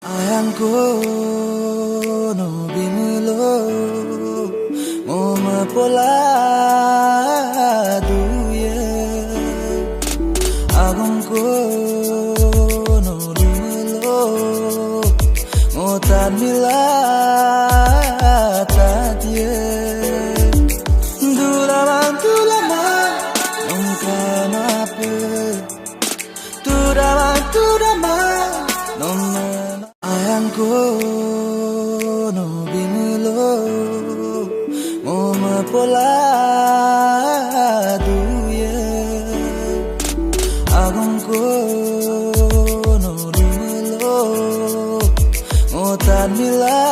Ayangku no binulo moma pola duye agungku no binulo motan mila tadie dulama nongkana pe turama Ayangku no binulo moma pola duye agungku no binulo motan mila